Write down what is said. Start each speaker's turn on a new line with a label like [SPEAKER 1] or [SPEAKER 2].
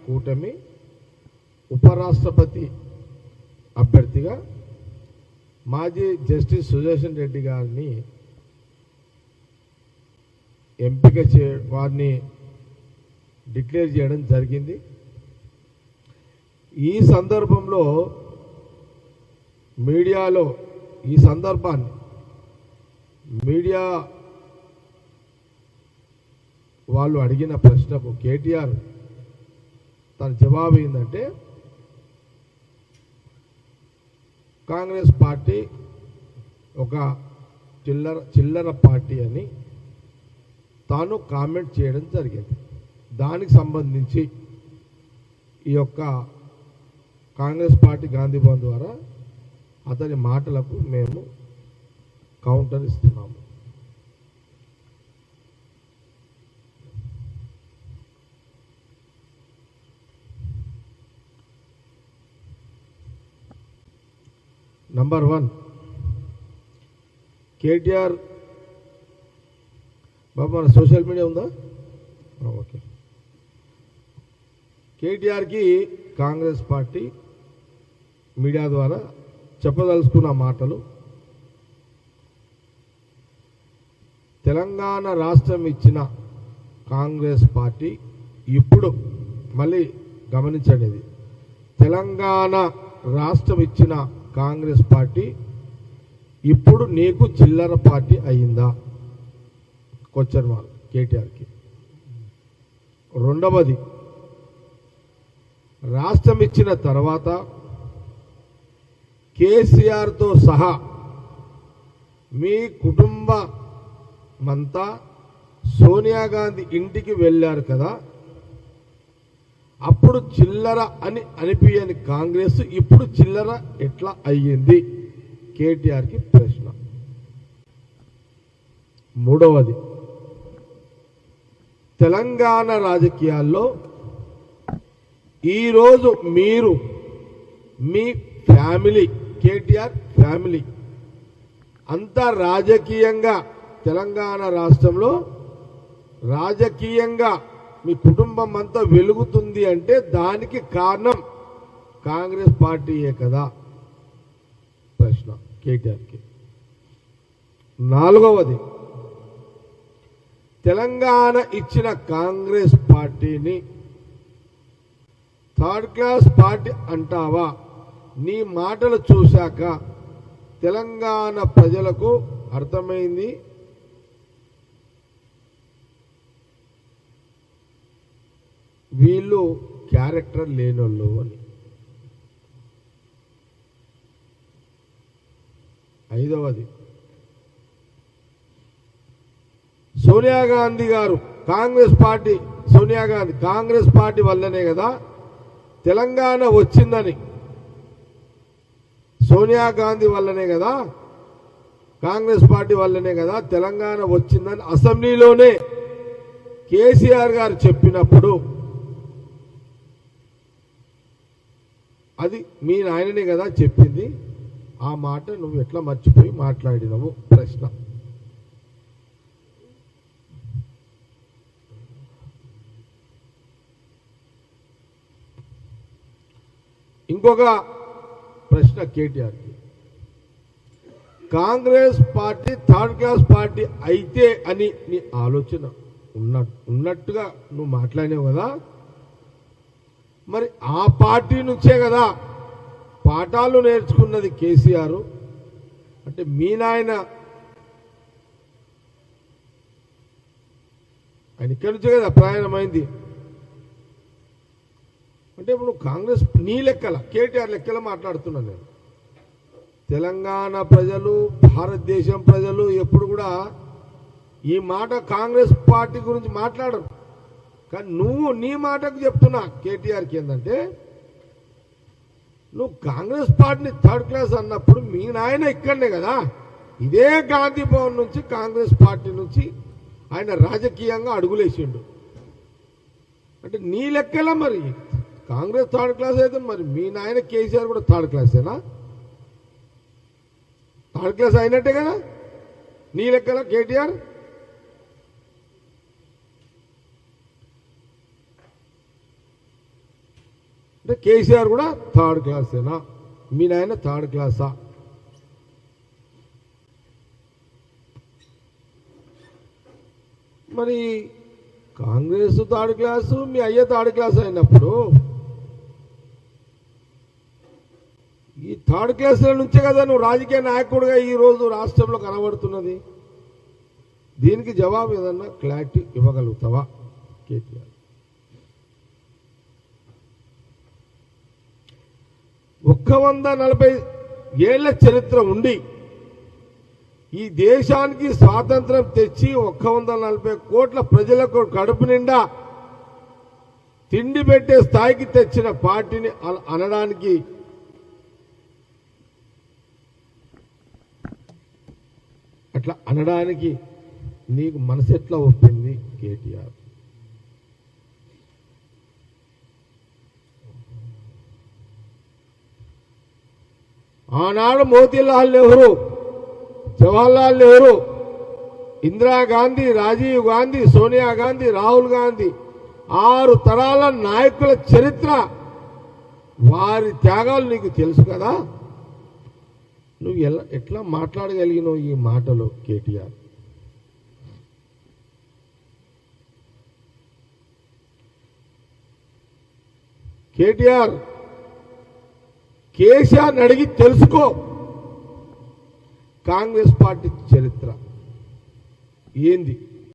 [SPEAKER 1] కూటమి ఉపరాష్ట్రపతి అభ్యర్థిగా మాజీ జస్టిస్ సుదర్శన్ రెడ్డి గారిని ఎంపిక వారిని డిక్లేర్ చేయడం జరిగింది. ఈ సందర్భంలో మీడియాలో ఈ సందర్భాన్ని మీడియా వాళ్ళు అడిగిన ప్రశ్నకు కేటీఆర్ తన జవాబు ఏంటంటే, కాంగ్రెస్ పార్టీ ఒక చిల్లర పార్టీ అని తాను కామెంట్ చేయడం జరిగింది. దానికి సంబంధించి ఈ యొక్క కాంగ్రెస్ పార్టీ గాంధీ భవన్ ద్వారా అతని మాటలకు మేము కౌంటర్ ఇస్తున్నాము. నంబర్ 1, కేటీఆర్ బాబు మన సోషల్ మీడియా ఉందా? ఓకే. కేటీఆర్కి కాంగ్రెస్ పార్టీ మీడియా ద్వారా చెప్పదలుచుకున్న మాటలు: తెలంగాణ రాష్ట్రం ఇచ్చిన కాంగ్రెస్ పార్టీ ఇప్పుడు, మళ్ళీ గమనించండి, ఇది తెలంగాణ రాష్ట్రం ఇచ్చిన కాంగ్రెస్ పార్టీ ఇప్పుడు నీకు చిల్లర పార్టీ అయిందా? క్వశ్చన్ మార్క్ కేటీఆర్కి. రెండవది, రాష్ట్రం ఇచ్చిన తర్వాత కేసీఆర్తో సహా మీ కుటుంబమంతా సోనియా గాంధీ ఇంటికి వెళ్ళారు కదా, అప్పుడు చిల్లర అని అనిపించని కాంగ్రెస్ ఇప్పుడు చిల్లర ఎట్లా అయ్యింది? కేటీఆర్కి ప్రశ్న. మూడవది, తెలంగాణ రాజకీయాల్లో ఈరోజు మీరు మీ ఫ్యామిలీ, కేటీఆర్ ఫ్యామిలీ అంతా రాజకీయంగా తెలంగాణ రాష్ట్రంలో రాజకీయంగా మీ కుటుంబం అంతా వెలుగుతుంది అంటే దానికి కారణం కాంగ్రెస్ పార్టీయే కదా? ప్రశ్న కేటీఆర్కి. నాలుగవది, తెలంగాణ ఇచ్చిన కాంగ్రెస్ పార్టీని థర్డ్ క్లాస్ పార్టీ అంటావా? నీ మాటలు చూశాక తెలంగాణ ప్రజలకు అర్థమైంది వీళ్ళు క్యారెక్టర్ లేనోళ్ళు అని. ఐదవది, సోనియా గాంధీ గారు కాంగ్రెస్ పార్టీ, సోనియా గాంధీ కాంగ్రెస్ పార్టీ వల్లనే కదా తెలంగాణ వచ్చిందని, సోనియా గాంధీ వల్లనే కదా కాంగ్రెస్ పార్టీ వల్లనే కదా తెలంగాణ వచ్చిందని అసెంబ్లీలోనే కేసీఆర్ గారు చెప్పినప్పుడు అది మీ నాయననే కదా చెప్పింది, ఆ మాట నువ్వు ఎట్లా మర్చిపోయి మాట్లాడినవు? ప్రశ్న. ఇంకొక ప్రశ్న కేటీఆర్కి, Congress party third class party అయితే అని నీ ఆలోచన ఉన్నట్టుగా నువ్వు మాట్లాడినావు కదా, మరి ఆ పార్టీ నుంచే కదా పాఠాలు నేర్చుకున్నది కేసీఆర్. అంటే మీ నాయన ఆయన ఇక్కడి నుంచే కదా ప్రయాణమైంది. అంటే ఇప్పుడు కాంగ్రెస్ నీ లెక్కల, కేటీఆర్ లెక్కల మాట్లాడుతున్నాను నేను. తెలంగాణ ప్రజలు, భారతదేశం ప్రజలు ఎప్పుడు కూడా ఈ మాట కాంగ్రెస్ పార్టీ గురించి మాట్లాడరు. కానీ నువ్వు నీ మాటకు చెప్తున్నా కేటీఆర్కి ఏంటంటే, నువ్వు కాంగ్రెస్ పార్టీని థర్డ్ క్లాస్ అన్నప్పుడు మీ నాయన ఇక్కడనే కదా, ఇదే గాంధీ భవన్ నుంచి కాంగ్రెస్ పార్టీ నుంచి ఆయన రాజకీయంగా అడుగులేసిండు. అంటే నీ లెక్కల మరి కాంగ్రెస్ థర్డ్ క్లాస్ అయితే మరి మీ నాయన కేసీఆర్ కూడా థర్డ్ క్లాసేనా? థర్డ్ క్లాస్ అయినట్టే కదా నీ లెక్కల కేటీఆర్. అంటే కేసీఆర్ కూడా థర్డ్ క్లాసేనా? మీ నాయన థర్డ్ క్లాసా? మరి కాంగ్రెస్ థర్డ్ క్లాసు, మీ అయ్య థర్డ్ క్లాస్ అయినప్పుడు ఈ థర్డ్ క్లాసుల నుంచే కదా నువ్వు రాజకీయ నాయకుడిగా ఈరోజు రాష్ట్రంలో కనబడుతున్నది. దీనికి జవాబు ఏదన్నా క్లారిటీ ఇవ్వగలుగుతావా కేటీఆర్? 140 ఏళ్ల చరిత్ర ఉండి ఈ దేశానికి స్వాతంత్రం తెచ్చి 140 కోట్ల ప్రజలకు కడుపు నిండా తిండి పెట్టే స్థాయికి తెచ్చిన పార్టీని అనడానికి అట్లా అనడానికి నీకు మనసు ఎట్లా ఒప్పింది కేటీఆర్? ఆనాడు మోతీలాల్ నెహ్రూ, జవహర్లాల్ నెహ్రూ, ఇందిరాగాంధీ, రాజీవ్ గాంధీ, సోనియా గాంధీ, రాహుల్ గాంధీ 6 తరాల నాయకుల చరిత్ర, వారి త్యాగాలు నీకు తెలుసు కదా. నువ్వు ఎట్లా మాట్లాడగలిగినావు ఈ మాటలు కేటీఆర్? కేటీఆర్, కేసీఆర్ని అడిగి తెలుసుకో కాంగ్రెస్ పార్టీ చరిత్ర ఏంది.